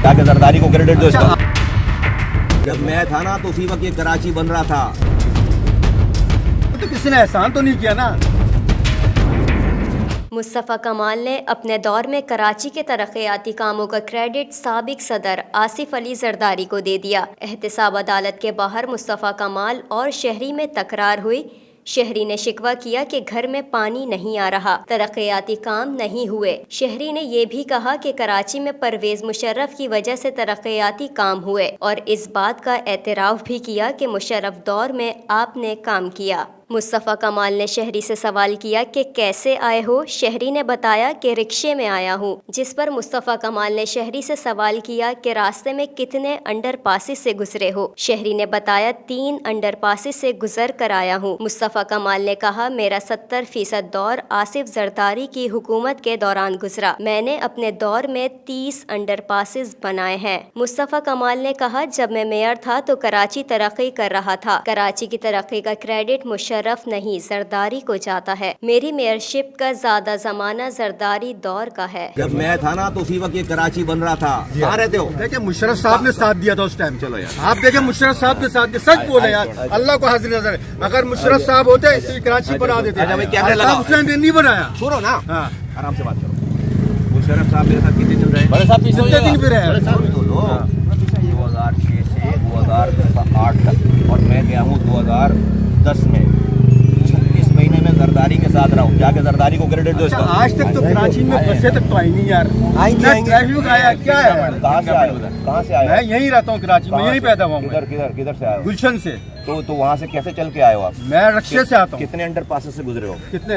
जाके जरदारी को क्रेडिट दो इसका। जब मैं था ना तो उसी वक्त ये कराची बन रहा था। तो किसी ने एहसान तो नहीं किया ना। मुस्तफ़ा कमाल ने अपने दौर में कराची के तरक्याती कामों का क्रेडिट साबिक सदर आसिफ अली जरदारी को दे दिया। एहतसाब अदालत के बाहर मुस्तफ़ा कमाल और शहरी में तकरार हुई। शहरी ने शिकवा किया कि घर में पानी नहीं आ रहा, तरक्याती काम नहीं हुए। शहरी ने यह भी कहा कि कराची में परवेज मुशर्रफ की वजह से तरक्याती काम हुए और इस बात का एतराफ़ भी किया कि मुशर्रफ दौर में आपने काम किया। मुस्तफ़ा कमाल ने शहरी से सवाल किया कि कैसे आए हो। शहरी ने बताया कि रिक्शे में आया हूँ, जिस पर मुस्तफ़ा कमाल ने शहरी से सवाल किया कि रास्ते में कितने अंडरपासेस से गुजरे हो। शहरी ने बताया 3 अंडरपासेस से गुजर कर आया हूँ। मुस्तफ़ा कमाल ने कहा मेरा 70% दौर आसिफ जरदारी की हुकूमत के दौरान गुजरा। मैंने अपने दौर में 30 अंडरपासेस बनाए हैं। मुस्तफ़ा कमाल ने कहा जब मैं मेयर था तो कराची तरक्की कर रहा था। कराची की तरक्की का क्रेडिट मुशर्रफ नहीं जरदारी को जाता है। मेरी मेयरशिप का ज्यादा जमाना जरदारी दौर का है। जब मैं था ना तो उसी वक्त ये कराची बन रहा था। कहाँ रहते हो? देखिए मुशर्रफ साहब ने साथ दिया था उस टाइम। चलो यार, आप देखें मुशर्रफ साहब के साथ सच बोले यार, अल्लाह को हाजिर नजर है। अगर मुशर्रफ साहब होते तो ये कराची बना देते। अच्छा भाई, कैमरा लगाओ। उसने नहीं बनाया। सुनो ना, हाँ। आराम से बात करो। मुशर्रफ साहब मेरे साथ कितने दिन रहे? बड़े साहब कितने दिन भी रहे? 2006 से 2008 तक, और मैं गया हूँ 2010 में। 36 महीने में जरदारी के साथ रहा हूँ। जाके जरदारी को क्रेडिट दो इसका। आज तक तो कराची में बसें तक तो आई नहीं यार। ट्रैफिक आया क्या है? कहाँ से आए हो? कहाँ से आए हो? मैं यहीं रहता हूँ कराची में, यहीं पैदा हुआ हूँ। किधर से आए हो? गुलशन से। तो वहाँ से कैसे चल के आए हो आप? मैं रिक्शे से आता हूँ। कितने अंडर पासेस से गुजरे हो? कितने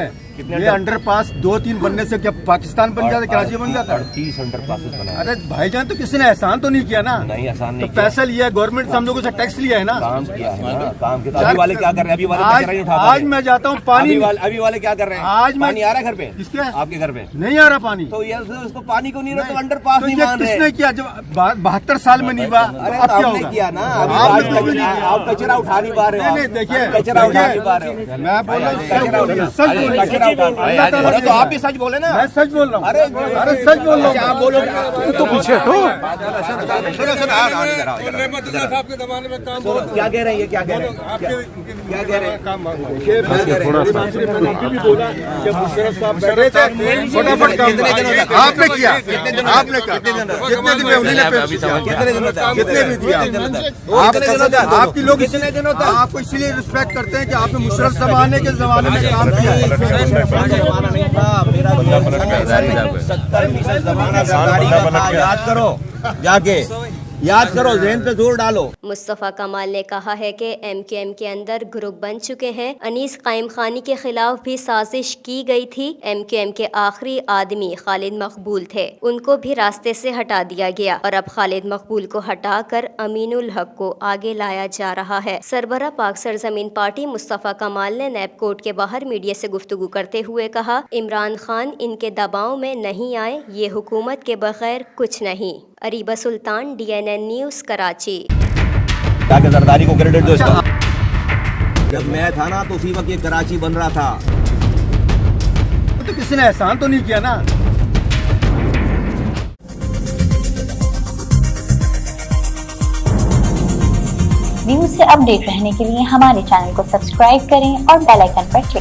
ये अंडरपास 2-3 बनने से क्या पाकिस्तान बन जाता, कराची बन जाता? 38 अंडर पासेस बनाए। अरे भाईजान तो किसी ने एहसान तो नहीं किया ना। नहीं, आसान तो नहीं किया। पैसा लिया है गवर्नमेंट से, हम लोगों से टैक्स लिया है ना। काम किया है ना, काम किया। अभी वाले क्या कर रहे हैं? अभी वाले कचरा नहीं उठा पा आज रहे। मैं जाता हूँ पानी। अभी वाले क्या कर रहे हैं? आज मैं- पानी आ रहा है घर पे? किसके? आपके घर पे नहीं आ रहा पानी। तो ये उसको पानी को नहीं रहा तो अंडर पास तो नहीं ये मान रहे। किसने किया? जब 72 साल में नहीं हुआ तो अरे अब तो क्या आपने होगा? किया ना। आपने कभी नहीं किया। आप कचरा उठा नहीं पा रहे हो। नहीं, देखिए, कचरा उठा नहीं पा रहे हो। मैं बोल रहा हूँ कचरा सच बोल रहा हूँ, कचरा उठा अल्लाह ताला अरे ने तो आप भी सच बोले ना। मैं सच बोल रहा हूँ। अरे अरे सच बोल रहा हूँ। आप बोलो तो पीछे तो क्या कह रहे हैं? ये क्या कह रहे हैं? क्या कह रहे हैं? मुशर्रफ साहब कर रहे थे फटाफट काम। आपने किया, आपने कहा कितने दिन में उन्हीं ने पेश किया? कितने दिनों तक? कितने भी दिया? आपकी लोग आपको इसीलिए रिस्पेक्ट करते हैं कि आपने मुशर्रफ जमाने के जमाने में काम किया है। जमाना नहीं था मेरा, 70% जमाना जरदारी का था। याद करो, जाके याद करो, ज़हन पे जोर डालो। मुस्तफ़ा कमाल ने कहा है कि MQM के अंदर ग्रुप बन चुके हैं। अनीस कायम खानी के खिलाफ भी साजिश की गई थी। MQM के आखिरी आदमी खालिद मकबूल थे, उनको भी रास्ते से हटा दिया गया और अब खालिद मकबूल को हटाकर अमीनुल हक को आगे लाया जा रहा है। सरबरा पाक सरजमीन पार्टी मुस्तफ़ा कमाल ने नैब कोर्ट के बाहर मीडिया से गुफ्तगू करते हुए कहा इमरान खान इनके दबाव में नहीं आए, ये हुकूमत के बगैर कुछ नहीं। अरीबा सुल्तान, DNN न्यूज़, कराची। जाके जरदारी को क्रेडिट दो इसका। जब मैं था ना तो उसी वक्त ये कराची बन रहा था। तो किसी ने एहसान तो नहीं किया ना। न्यूज़ से अपडेट रहने के लिए हमारे चैनल को सब्सक्राइब करें और बेल आइकन पर क्लिक